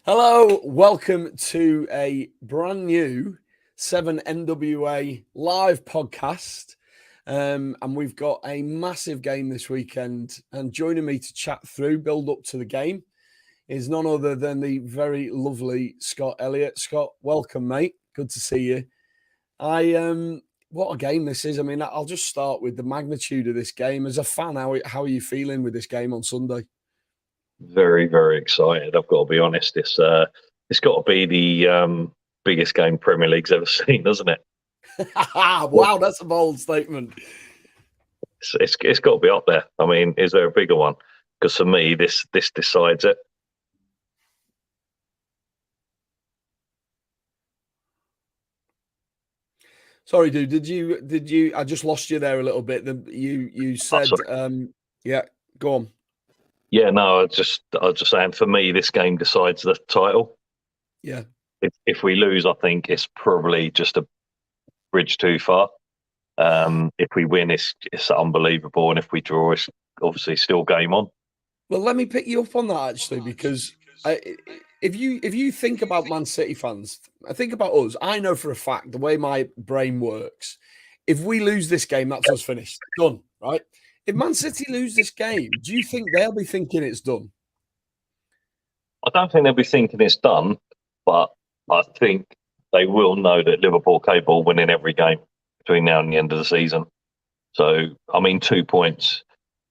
Hello, welcome to a brand new 7NWA live podcast. And we've got a massive game this weekend. And joining me to chat through, build up to the game, is none other than the very lovely Scott Elliott. Scott, welcome, mate. Good to see you. What a game this is. I mean, I'll just start with the magnitude of this game. As a fan, how are you feeling with this game on Sunday? Very, very excited. I've got to be honest. It's got to be the biggest game Premier League's ever seen, doesn't it? Wow, that's a bold statement. It's got to be up there. I mean, is there a bigger one? Because for me, this decides it. Sorry, dude. Did you? I just lost you there a little bit. You said, yeah. Go on. Yeah, no. I was just saying. For me, this game decides the title. Yeah. If we lose, I think it's probably just a bridge too far. If we win, it's unbelievable, and if we draw, it's obviously still game on. Well, let me pick you up on that actually, because if you think about Man City fans, I think about us. I know for a fact the way my brain works. If we lose this game, that's us finished, done, right? If Man City lose this game, do you think they'll be thinking it's done? I don't think they'll be thinking it's done, but I think they will know that Liverpool are capable of winning every game between now and the end of the season. So, I mean, 2 points,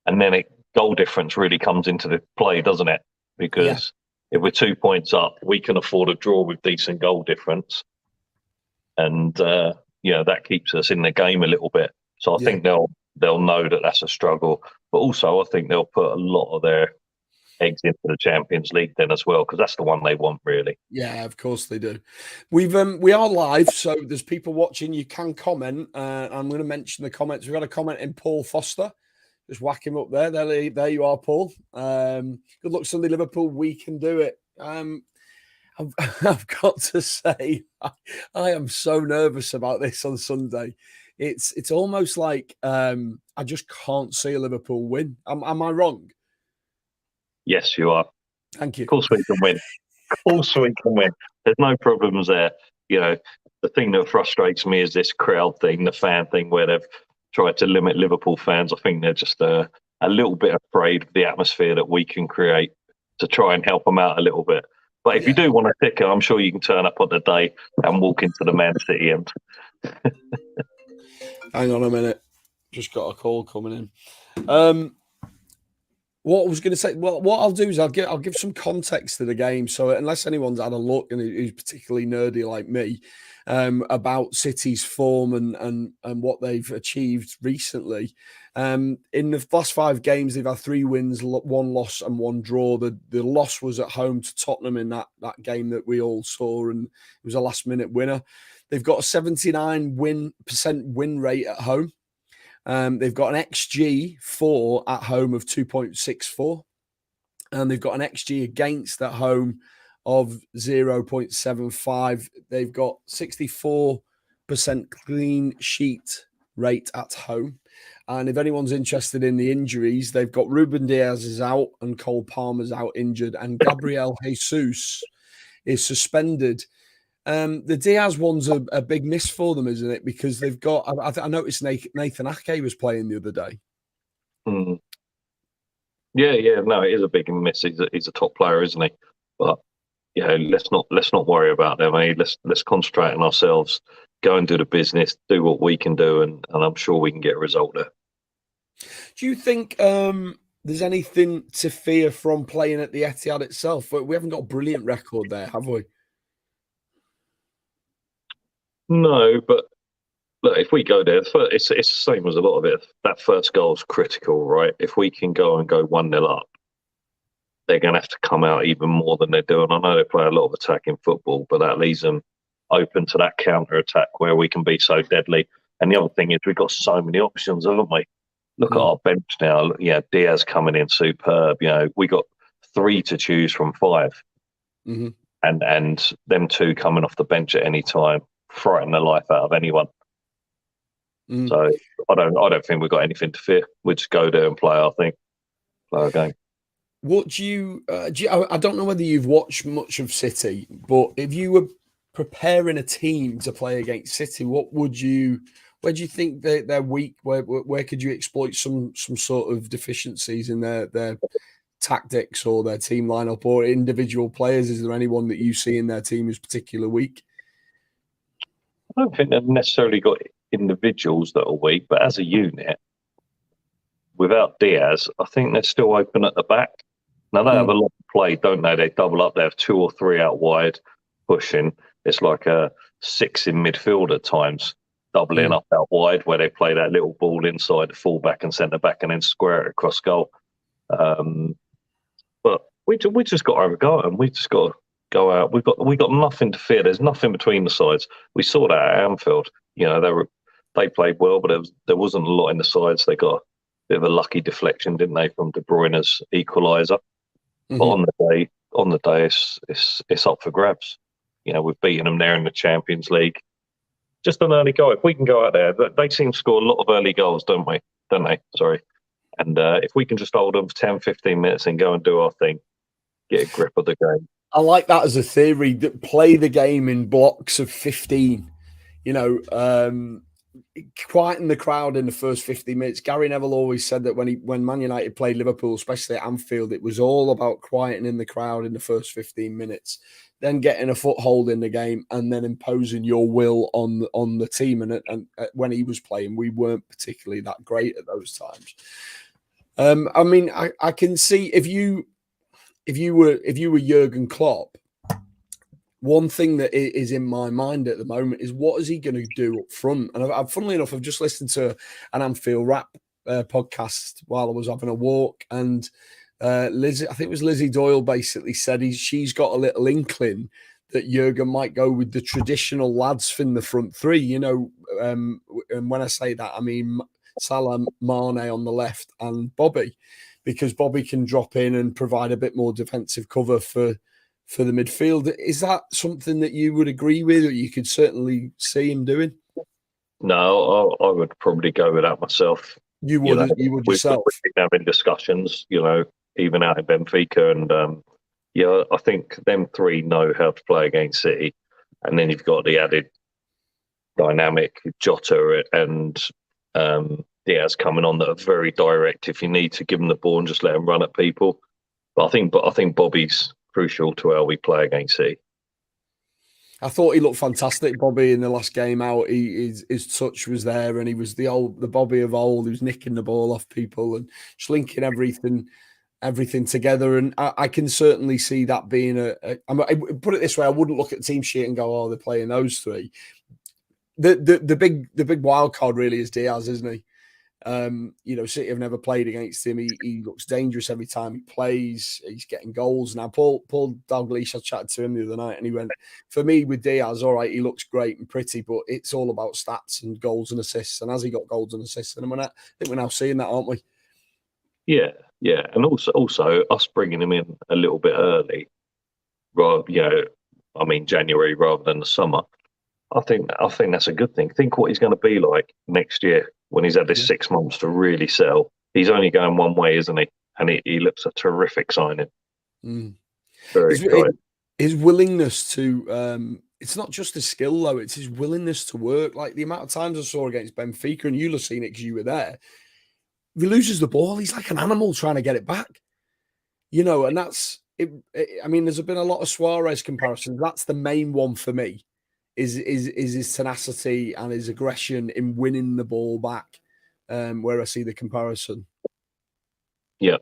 and then goal difference really comes into the play, doesn't it? Because if we're 2 points up, we can afford a draw with decent goal difference, and that keeps us in the game a little bit. So I think they'll know that that's a struggle, but also I think they'll put a lot of their eggs into the Champions League then as well, because that's the one they want, really. Yeah, of course they do. We are live, so there's people watching. You can comment. I'm going to mention the comments. We've got a comment in Paul Foster. Just whack him up there. There you are, Paul. Good luck Sunday, Liverpool. We can do it. I've got to say, I am so nervous about this on Sunday. It's almost like I just can't see a Liverpool win. Am I wrong? Yes, you are. Thank you. Of course we can win. Of course we can win. There's no problems there. The thing that frustrates me is this crowd thing, the fan thing, where they've tried to limit Liverpool fans. I think they're just a little bit afraid of the atmosphere that we can create to try and help them out a little bit. But if you do want a ticket, I'm sure you can turn up on the day and walk into the Man City end. Hang on a minute. Just got a call coming in. What I was going to say, well, what I'll do is I'll give some context to the game. So unless anyone's had a look and who's particularly nerdy like me about City's form and what they've achieved recently, in the last 5 games they've had 3 wins, 1 loss, and 1 draw. The loss was at home to Tottenham in that game that we all saw, and it was a last minute winner. They've got a 79% win rate at home. They've got an XG for at home of 2.64, and they've got an XG against at home of 0.75. They've got 64% clean sheet rate at home. And if anyone's interested in the injuries, they've got Ruben Diaz is out and Cole Palmer's out injured, and Gabriel Jesus is suspended. The Diaz one's a big miss for them, isn't it? Because they've got. I noticed Nathan Ake was playing the other day. Yeah. No, it is a big miss. He's a top player, isn't he? But let's not worry about them. Let's concentrate on ourselves. Go and do the business. Do what we can do, and I'm sure we can get a result there. Do you think there's anything to fear from playing at the Etihad itself? We haven't got a brilliant record there, have we? No, but look, if we go there, it's the same as a lot of it. That first goal is critical, right? If we can go 1-0 up, they're going to have to come out even more than they're doing. I know they play a lot of attacking football, but that leaves them open to that counter attack where we can be so deadly. And the other thing is we've got so many options, haven't we? Look at our bench now. Yeah, Diaz coming in superb. We got 3 to choose from 5, and them 2 coming off the bench at any time frighten the life out of anyone. So I don't think we've got anything to fear. We just go there and play our game. What do you? I don't know whether you've watched much of City, but if you were preparing a team to play against City, what would you? Where do you think they're weak? Where could you exploit some sort of deficiencies in their tactics or their team lineup or individual players? Is there anyone that you see in their team who's particularly weak? I don't think they've necessarily got individuals that are weak, but as a unit, without Diaz, I think they're still open at the back. Now, they have a lot of play, don't they? They double up. They have 2 or 3 out wide pushing. It's like a 6 in midfield at times, doubling up out wide, where they play that little ball inside the fullback and centre back and then square it across goal. But we just got to have a go at them. We just got to go out. We got nothing to fear. There's nothing between the sides. We saw that at Anfield. You know, they played well, but there wasn't a lot in the sides. They got a bit of a lucky deflection, didn't they, from De Bruyne's equaliser? But on the day, it's up for grabs. You know, we've beaten them there in the Champions League. Just an early goal. If we can go out there, they seem to score a lot of early goals, don't they? Sorry. And if we can just hold them for 10, 15 minutes and go and do our thing, get a grip of the game. I like that as a theory, that play the game in blocks of 15. You know, quieten the crowd in the first 50 minutes. Gary Neville always said that when Man United played Liverpool, especially at Anfield, it was all about quietening the crowd in the first 15 minutes, then getting a foothold in the game and then imposing your will on the team. And when he was playing, we weren't particularly that great at those times. I mean, I can see if you were Jurgen Klopp, one thing that is in my mind at the moment is what is he going to do up front? And funnily enough, I've just listened to an Anfield Rap podcast while I was having a walk, and Lizzie, I think it was Lizzie Doyle, basically said she's got a little inkling that Jurgen might go with the traditional lads from the front three. You know, and when I say that, I mean Salah, Mane on the left, and Bobby, because Bobby can drop in and provide a bit more defensive cover for the midfield. Is that something that you would agree with, or you could certainly see him doing? No, I would probably go with that myself. You would yourself. We've been having discussions, you know, even out in Benfica, and I think them three know how to play against City, and then you've got the added dynamic Jota and Diaz coming on that are very direct. If you need to give them the ball and just let them run at people, but I think Bobby's crucial to how we play against City. I thought he looked fantastic, Bobby, in the last game out. His touch was there, and he was the Bobby of old. He was nicking the ball off people and just linking everything together. And I can certainly see that being I put it this way: I wouldn't look at the team sheet and go, "Oh, they're playing those three." The big wild card really is Diaz, isn't he? You know, City have never played against him. He looks dangerous every time he plays. He's getting goals now. Paul Dalglish, I chatted to him the other night, and he went, for me with Diaz, all right, he looks great and pretty, but it's all about stats and goals and assists. And has he got goals and assists? And I think we're now seeing that, aren't we? Yeah, and also us bringing him in a little bit early, rather, January rather than the summer. I think that's a good thing. Think what he's going to be like next year when he's had this 6 months to really settle. He's only going one way, isn't he? And he looks a terrific signing. Very exciting. His willingness to, it's not just his skill, though, it's his willingness to work. Like the amount of times I saw against Benfica, and you'll have seen it because you were there, if he loses the ball, he's like an animal trying to get it back. You know, and that's, I mean, there's been a lot of Suarez comparisons. That's the main one for me. Is his tenacity and his aggression in winning the ball back, where I see the comparison. Yeah,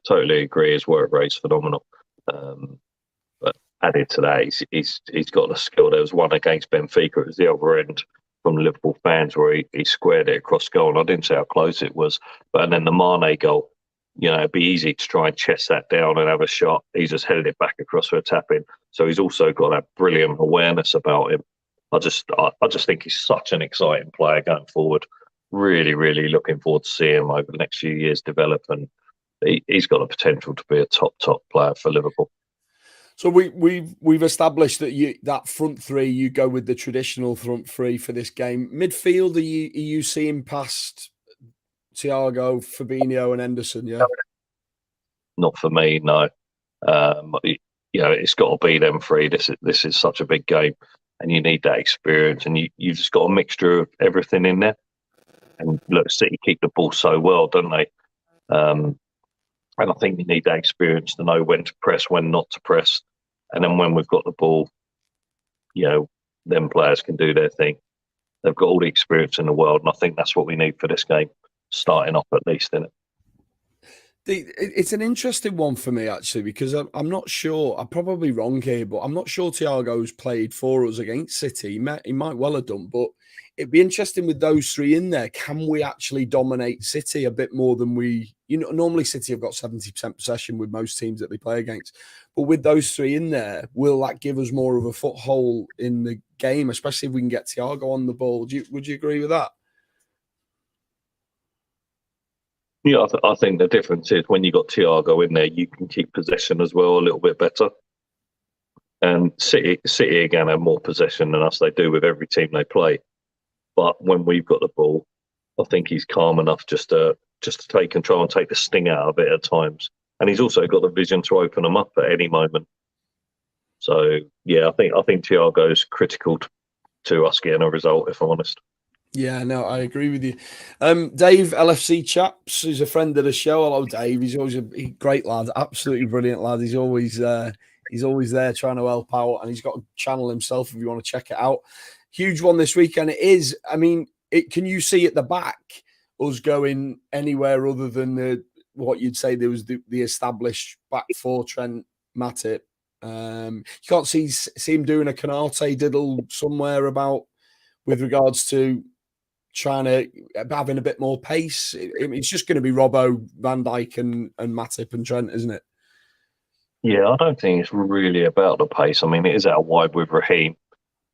totally agree. His work rate's phenomenal. But added to that, he's got the skill. There was one against Benfica. It was the other end from Liverpool fans where he squared it across goal. And I didn't say how close it was, and then the Mane goal. You know, it'd be easy to try and chest that down and have a shot. He just headed it back across for a tap in. So he's also got that brilliant awareness about him. I just think he's such an exciting player going forward. Really, really looking forward to seeing him over the next few years develop. And he's got the potential to be a top player for Liverpool. So we've established that that front three, you go with the traditional front three for this game. Midfield, are you seeing past Thiago, Fabinho, and Henderson? Yeah. not for me. No, it's got to be them three. This is such a big game, and you need that experience, and you've just got a mixture of everything in there. And look, City keep the ball so well, don't they? And I think you need that experience to know when to press, when not to press, and then when we've got the ball, them players can do their thing. They've got all the experience in the world, and I think that's what we need for this game, starting off at least, isn't it? It's an interesting one for me, actually, because I'm not sure. I'm probably wrong here, but I'm not sure Thiago's played for us against City. He might well have done, but it'd be interesting with those three in there. Can we actually dominate City a bit more than we... normally City have got 70% possession with most teams that they play against. But with those three in there, will that give us more of a foothold in the game, especially if we can get Thiago on the ball? Would you agree with that? Yeah, I think the difference is when you got Thiago in there, you can keep possession as well a little bit better. And City again have more possession than us. They do with every team they play. But when we've got the ball, I think he's calm enough just to take control and take the sting out of it at times. And he's also got the vision to open them up at any moment. So yeah, I think Thiago's critical to us getting a result, if I'm honest. Yeah, no, I agree with you. Dave, LFC Chaps, who's a friend of the show. Hello, Dave. He's always a great lad, absolutely brilliant lad. He's always there trying to help out, and he's got a channel himself if you want to check it out. Huge one this weekend. It is. I mean, can you see at the back us going anywhere other than what you'd say there was the established back four, Trent, Matip? You can't see him doing a Canate diddle somewhere about with regards to trying to having a bit more pace. It's just going to be Robbo, Van Dijk, and Matip and Trent, isn't it? Yeah, I don't think it's really about the pace. I mean, it is out wide with Raheem,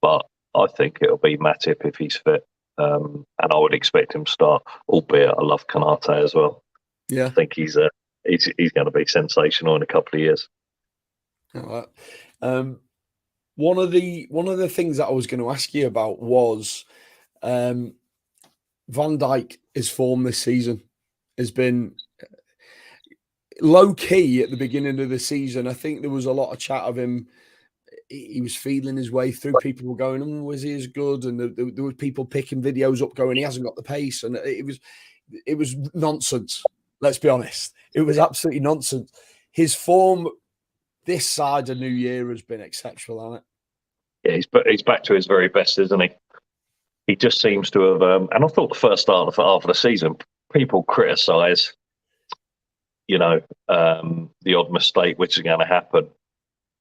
but I think it'll be Matip if he's fit. And I would expect him to start, albeit I love Canate as well. Yeah. I think he's going to be sensational in a couple of years. All right. One of the things that I was going to ask you about was Van Dijk, his form this season has been low key at the beginning of the season. I think there was a lot of chat of him. He was feeling his way through. People were going, "Oh, was he as good?" And there were people picking videos up, going, "He hasn't got the pace." And it was nonsense. Let's be honest. It was absolutely nonsense. His form this side of New Year has been exceptional, hasn't it? Yeah, he's back to his very best, isn't he? He just seems to have, and I thought the first start of half of the season, people criticise, the odd mistake which is going to happen.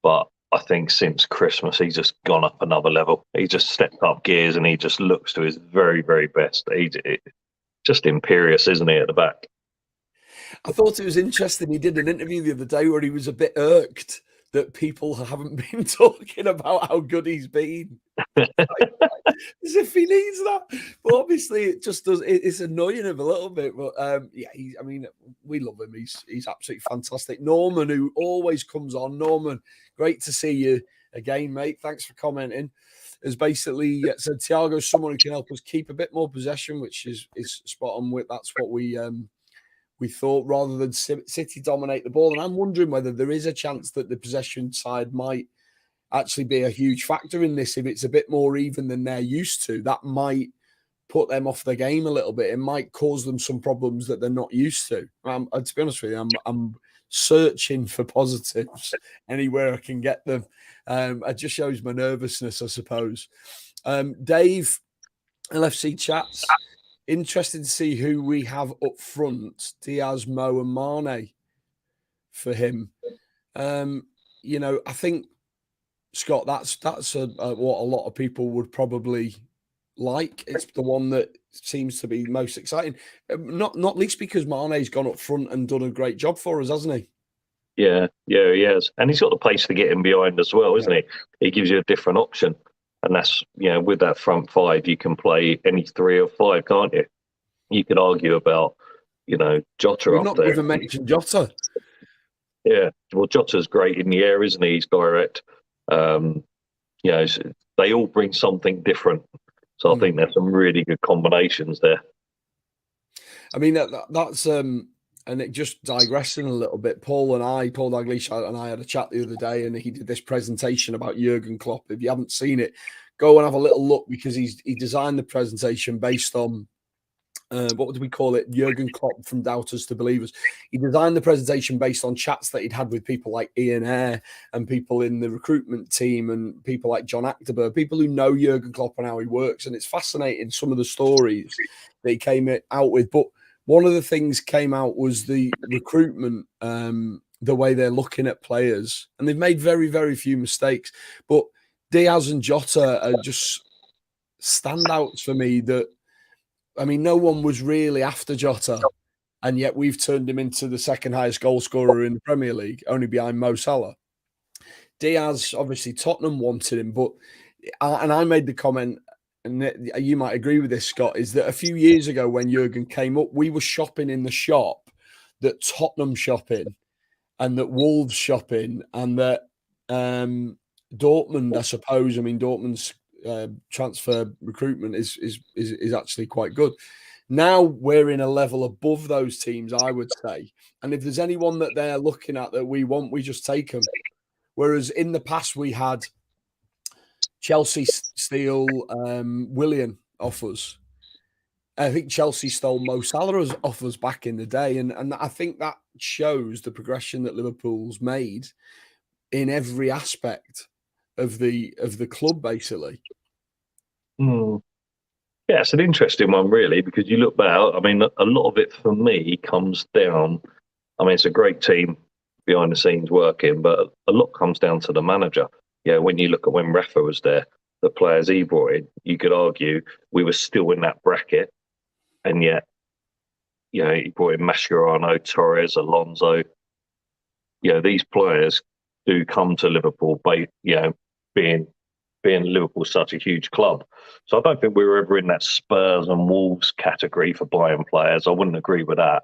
But I think since Christmas, he's just gone up another level. He just stepped up gears and he just looks to his very, very best. Just imperious, isn't he, at the back? I thought it was interesting. He did an interview the other day where he was a bit irked that people haven't been talking about how good he's been. As if he needs that. But obviously it just does. It's annoying him a little bit. But we love him. He's absolutely fantastic. Norman, who always comes on. Norman, great to see you again, mate. Thanks for commenting. Has basically said Thiago's someone who can help us keep a bit more possession, which is spot on with. That's what we thought, rather than City dominate the ball. And I'm wondering whether there is a chance that the possession side might actually be a huge factor in this. If it's a bit more even than they're used to, that might put them off the game a little bit. It might cause them some problems that they're not used to. To be honest with you, I'm searching for positives anywhere I can get them. It just shows my nervousness, I suppose. Dave, LFC Chats, interested to see who we have up front. Diaz, Mo and Mane for him. I think, Scott, that's what a lot of people would probably like. It's the one that seems to be most exciting. Not least because Mane's gone up front and done a great job for us, hasn't he? Yeah, he has. And he's got the pace to get in behind as well, isn't he? He gives you a different option. And that's, with that front five, you can play any 3 or 5, can't you? You could argue about, Jota We've up not there. even mentioned Jota. Yeah, well, Jota's great in the air, isn't he? He's direct. They all bring something different. So I think there's some really good combinations there. I mean, that's and it just digressing a little bit. Paul Dalglish and I had a chat the other day, and he did this presentation about Jurgen Klopp. If you haven't seen it, go and have a little look, because he designed the presentation based on what would we call it? Jurgen Klopp from Doubters to Believers. He designed the presentation based on chats that he'd had with people like Ian Ayre and people in the recruitment team and people like John Achterberg, people who know Jurgen Klopp and how he works. And it's fascinating, some of the stories that he came out with. But one of the things came out was the recruitment, the way they're looking at players. And they've made very, very few mistakes. But Diaz and Jota are just standouts for me that, I mean, no one was really after Jota, and yet we've turned him into the second highest goal scorer in the Premier League, only behind Mo Salah. Diaz, obviously, Tottenham wanted him, but I made the comment, and you might agree with this, Scott, is that a few years ago when Jurgen came up, we were shopping in the shop that Tottenham shop in, and that Wolves shop in, and that Dortmund, I suppose. I mean, Dortmund's transfer recruitment is actually quite good. Now we're in a level above those teams, I would say. And if there's anyone that they're looking at that we want, we just take them. Whereas in the past we had Chelsea steal Willian off us. I think Chelsea stole Mo Salah off us back in the day, and I think that shows the progression that Liverpool's made in every aspect of the club, basically. Yeah, it's an interesting one, really, because you look back. I mean, a lot of it for me comes down. I mean, it's a great team behind the scenes working, but a lot comes down to the manager. Yeah, when you look at when Rafa was there, the players he brought in, you could argue we were still in that bracket, and yet, you know, he brought in Mascherano, Torres, Alonso. You know, these players do come to Liverpool, being Liverpool such a huge club. So I don't think we were ever in that Spurs and Wolves category for buying players. I wouldn't agree with that.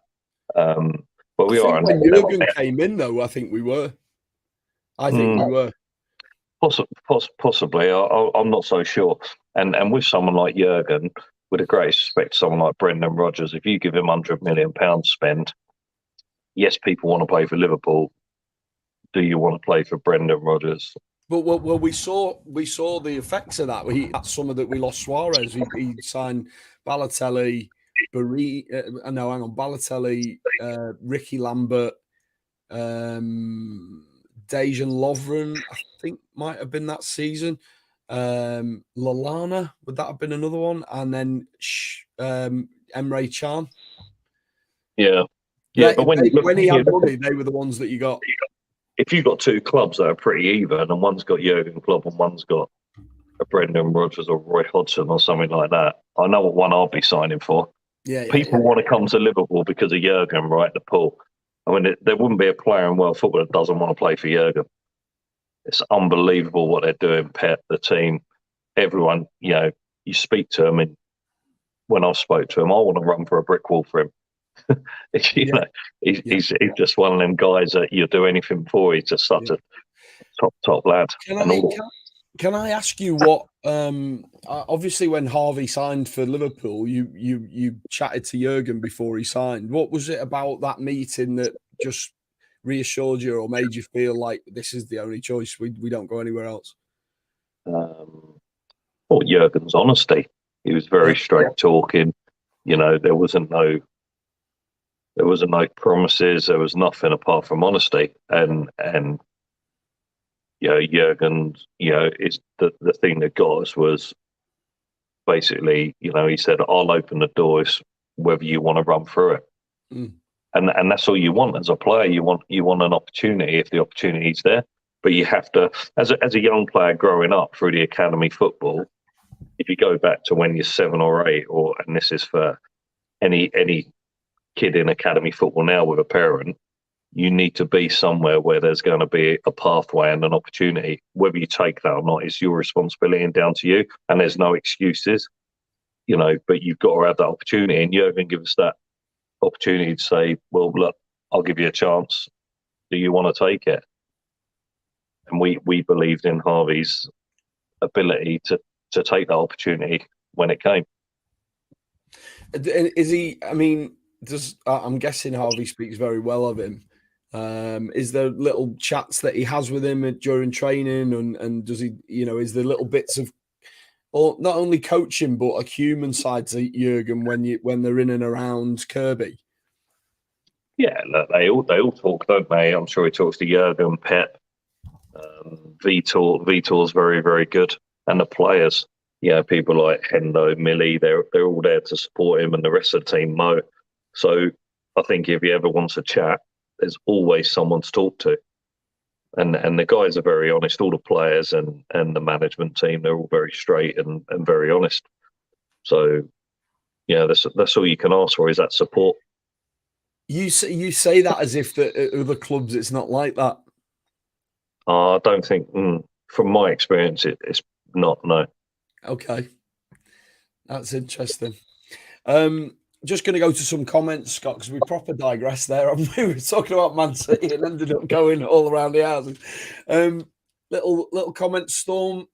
But we are. When Jurgen came in, though, I think we were. I think we were. Possibly. I'm not so sure. And with someone like Jurgen, with a great respect to someone like Brendan Rodgers, if you give him £100 million spend, yes, people want to play for Liverpool. Do you want to play for Brendan Rodgers? But well, we saw the effects of that. That summer that we lost Suarez, he signed Balotelli, Balotelli, Ricky Lambert, Dejan Lovren, I think might have been that season. Lallana, would that have been another one? And then Emre Can. Yeah. But when he had money, they were the ones that you got. If you've got two clubs that are pretty even, and one's got Jurgen Klopp and one's got a Brendan Rodgers or Roy Hodgson or something like that, I know what one I'll be signing for. People want to come to Liverpool because of Jurgen, right? The pool. I mean, there wouldn't be a player in world football that doesn't want to play for Jurgen. It's unbelievable what they're doing. Pep, the team, everyone. You know, you speak to him, and when I spoke to him, I want to run for a brick wall for him. Know, he's just one of them guys that you'll do anything for. He's just such a top lad. Can I ask you what? Obviously, when Harvey signed for Liverpool, you chatted to Jurgen before he signed. What was it about that meeting that just reassured you or made you feel like this is the only choice? We don't go anywhere else. Well, Jurgen's honesty. He was very straight talking. You know, there wasn't no promises. There was nothing apart from honesty. And you know, Jurgen, you know, is the thing that got us was basically, you know, he said, "I'll open the doors, whether you want to run through it." And that's all you want as a player. You want an opportunity if the opportunity's there. But you have to, as a young player growing up through the academy football, if you go back to when you're 7 or 8, and this is for any kid in academy football now with a parent, you need to be somewhere where there's going to be a pathway and an opportunity. Whether you take that or not is your responsibility and down to you. And there's no excuses, you know, but you've got to have that opportunity. And Jurgen gives us that opportunity to say, well, look, I'll give you a chance. Do you want to take it? And we believed in Harvey's ability to take that opportunity when it came. Is he, I mean, I'm guessing Harvey speaks very well of him. Is there little chats that he has with him during training, and does he, is there little bits of, or not only coaching but a human side to Jurgen when they're in and around Kirby? Yeah, look, they all talk, don't they? I'm sure he talks to Jurgen, Pep, Vitor. Vitor's very, very good, and the players. People like Hendo, Millie, they're all there to support him, and the rest of the team, Mo. So I think if he ever wants to chat, there's always someone to talk to. And the guys are very honest, all the players and the management team, they're all very straight and very honest. So, that's all you can ask for, is that support. You say that as if at other clubs it's not like that. I don't think, from my experience, it's not, no. Okay. That's interesting. Just going to go to some comments, Scott, because we proper digressed there. We were talking about Man City and ended up going all around the houses. Little comment, Storm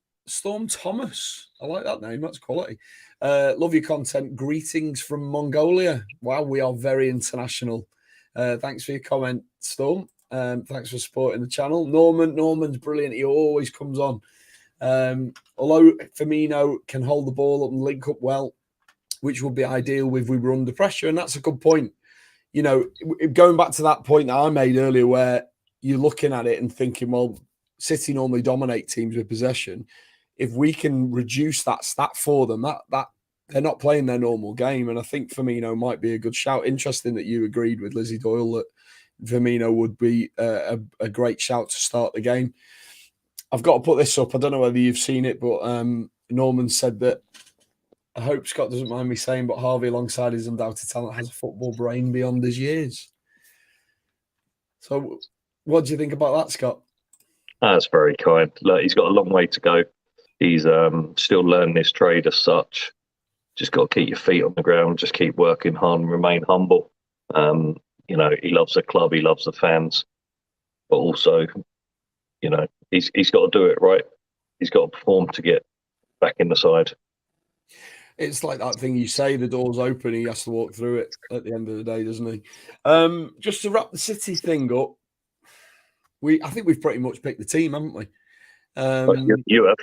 Thomas. I like that name. That's quality. Love your content. Greetings from Mongolia. Wow, we are very international. Thanks for your comment, Storm. Thanks for supporting the channel. Norman's brilliant. He always comes on. Although Firmino can hold the ball up and link up well, which would be ideal if we were under pressure. And that's a good point. Going back to that point that I made earlier, where you're looking at it and thinking, well, City normally dominate teams with possession. If we can reduce that stat for them, that they're not playing their normal game. And I think Firmino might be a good shout. Interesting that you agreed with Lizzie Doyle that Firmino would be a great shout to start the game. I've got to put this up. I don't know whether you've seen it, but Norman said that, I hope Scott doesn't mind me saying, but Harvey, alongside his undoubted talent, has a football brain beyond his years. So what do you think about that, Scott? That's very kind. Look, he's got a long way to go. He's still learning his trade as such. Just got to keep your feet on the ground, just keep working hard and remain humble. He loves the club, he loves the fans, but also, he's got to do it right. He's got to perform to get back in the side. It's like that thing you say, the door's open, he has to walk through it at the end of the day, doesn't he? Just to wrap the City thing up, I think we've pretty much picked the team, haven't we? You have.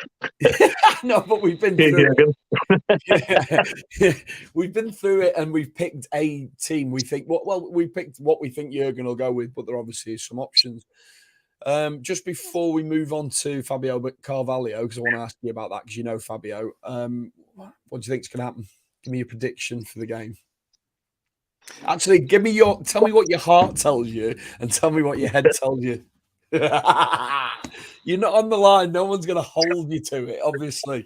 No, but we've been through it. We've been through it and we've picked a team. We think, we picked what we think Jurgen will go with, but there obviously is some options. Just before we move on to Fabio Carvalho, because I want to ask you about that, because you know Fabio. What do you think is going to happen? Give me your prediction for the game. Actually, tell me what your heart tells you, and tell me what your head tells you. You're not on the line. No one's going to hold you to it, obviously.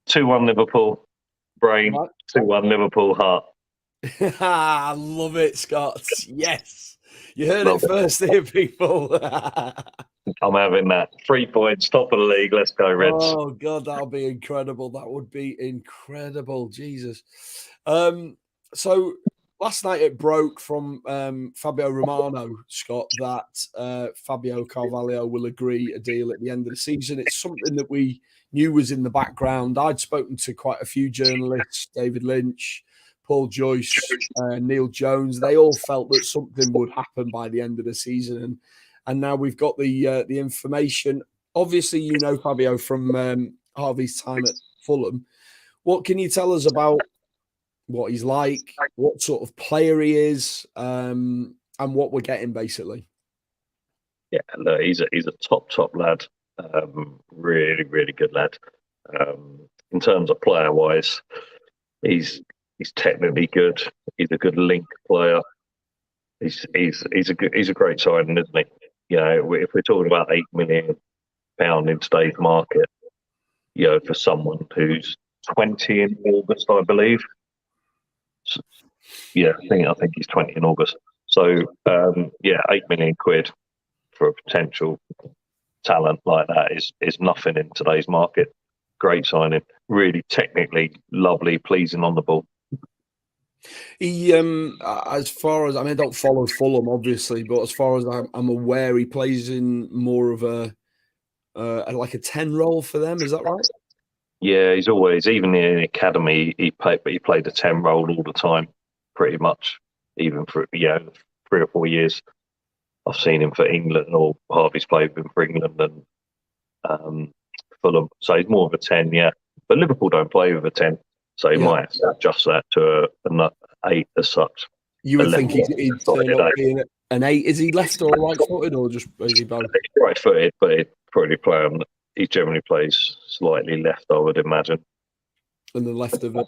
2-1 Liverpool. Brain. 2-1 Liverpool. Heart. I love it, Scott. Yes. You heard it first here, people. I'm having that. 3 points, top of the league. Let's go, Reds. Oh, God, that'll be incredible. That would be incredible. Jesus. So last night it broke from Fabio Romano, Scott, that Fabio Carvalho will agree a deal at the end of the season. It's something that we knew was in the background. I'd spoken to quite a few journalists, David Lynch, Paul Joyce, Neil Jones. They all felt that something would happen by the end of the season. And now we've got the information. Obviously, you know Fabio from Harvey's time at Fulham. What can you tell us about what he's like, what sort of player he is, and what we're getting, basically? Yeah, look, he's a top lad. Really, really good lad. In terms of player-wise, he's technically good. He's a good link player. He's a great signing, isn't he? If we're talking about £8 million in today's market, for someone who's 20 in August, I believe. So, I think he's 20 in August. So £8 million for a potential talent like that is nothing in today's market. Great signing, really technically lovely, pleasing on the ball. He, as far as I don't follow Fulham obviously, but as far as I'm aware, he plays in more of a like a 10 role for them. Is that right? Yeah, he's always, even in the academy, he played a 10 role all the time, pretty much, even for 3 or 4 years. I've seen him for England, or Harvey's played with him for England and Fulham. So he's more of a 10, yeah. But Liverpool don't play with a 10, so he might have to adjust that to an 8 as such. You would think he'd turn up being an 8. Is he left or right-footed, or just is he both? He's right-footed, but he'd probably play on. He generally plays slightly left, I would imagine. And the left of a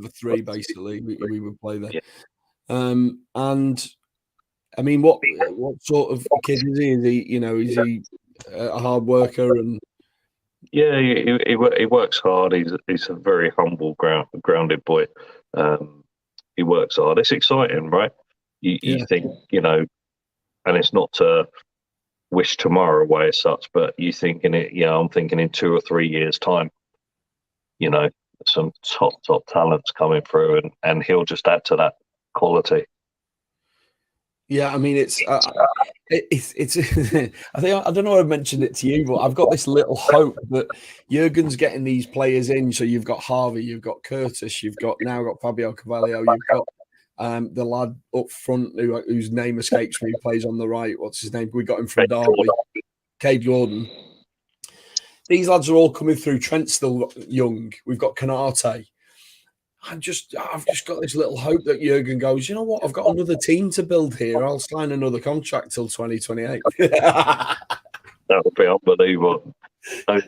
3, basically, we would play there. Yeah. And I mean, what sort of kid is he? Is he, is he a hard worker? And yeah, he works hard. He's a very humble, grounded boy. He works hard. It's exciting, right? You think, and it's not to wish tomorrow away as such, but you think in it, I'm thinking in 2 or 3 years' time, some top talents coming through, and he'll just add to that quality. Yeah, I mean, it's I don't know if I mentioned it to you, but I've got this little hope that Jurgen's getting these players in. So you've got Harvey, you've got Curtis, you've got Fabio Carvalho, you've got the lad up front whose name escapes me, who plays on the right. What's his name? We got him from Derby, Cade Gordon. These lads are all coming through. Trent's still young. We've got Canate. I've just got this little hope that Jurgen goes, you know what? I've got another team to build here. I'll sign another contract till 2028. That would be unbelievable. I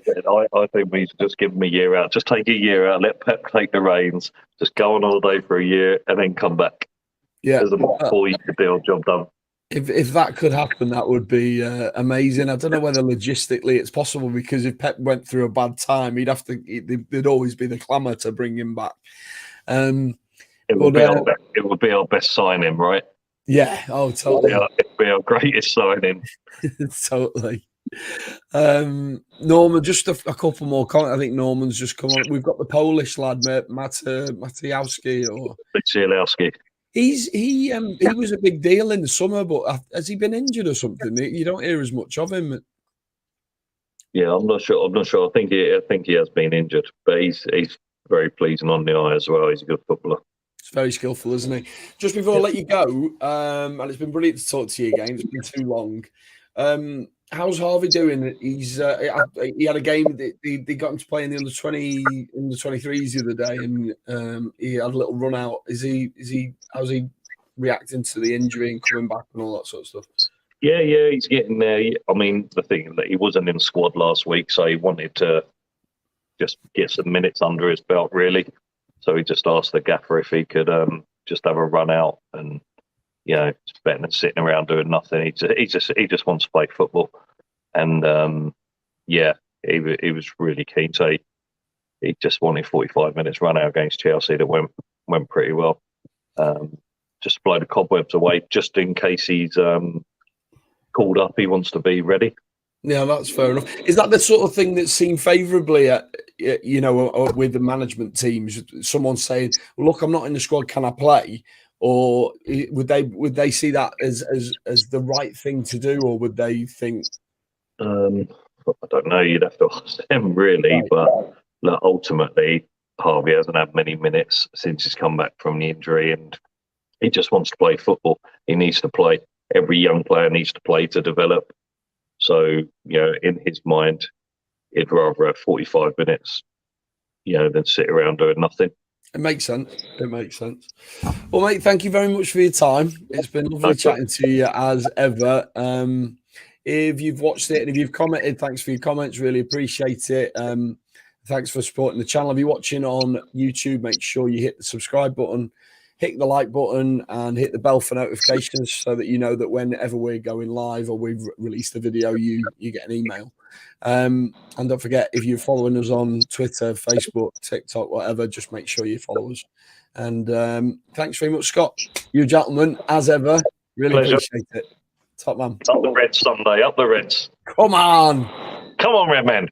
think we should just give him a year out. Just take a year out. Let Pep take the reins. Just go on holiday for a year and then come back. Yeah, there's a 4-year deal, job done. If that could happen, that would be amazing. I don't know whether logistically it's possible, because if Pep went through a bad time, there'd always be the clamour to bring him back. It would be our best signing, right? Yeah. Oh, totally. It'd be our greatest signing. Totally. Norman, just a couple more comments. I think Norman's just come on. We've got the Polish lad, Matejowski, or Matejowski. He was a big deal in the summer, but has he been injured or something? You don't hear as much of him. Yeah, I'm not sure. I think he has been injured, but he's very pleasing on the eye as well. He's a good footballer. He's very skillful, isn't he? Just before I let you go, and it's been brilliant to talk to you again. It's been too long. How's Harvey doing? He had a game. They got him to play in the under-23s the other day, and he had a little run out. How's he reacting to the injury and coming back and all that sort of stuff? Yeah, he's getting there. I mean, the thing that he wasn't in the squad last week, so he wanted to just get some minutes under his belt, really. So he just asked the gaffer if he could just have a run out, and it's better than sitting around doing nothing. He just wants to play football, and he was really keen. So he just wanted 45 minutes run out against Chelsea. That went pretty well. Just blow the cobwebs away, just in case he's called up. He wants to be ready. Yeah, that's fair enough. Is that the sort of thing that's seen favourably at, with the management teams? Someone saying, "Look, I'm not in the squad. Can I play?" Or would they see that as the right thing to do, or would they think? I don't know. You'd have to ask them, really. Right. But look, ultimately, Harvey hasn't had many minutes since he's come back from the injury, and he just wants to play football. He needs to play. Every young player needs to play to develop. So, in his mind, he'd rather have 45 minutes, than sit around doing nothing. It makes sense. Well, mate, thank you very much for your time. It's been lovely chatting to you as ever. If you've watched it and if you've commented, thanks for your comments. Really appreciate it. Thanks for supporting the channel. If you're watching on YouTube, make sure you hit the subscribe button, hit the like button, and hit the bell for notifications so that you know that whenever we're going live or we've released a video, you get an email. And don't forget, if you're following us on Twitter, Facebook, TikTok, whatever, just make sure you follow us. And thanks very much, Scott. You're a gentleman, as ever. Really Pleasure. Appreciate it. Top man. Up the Reds Sunday. Up the Reds. Come on. Come on, Red Man.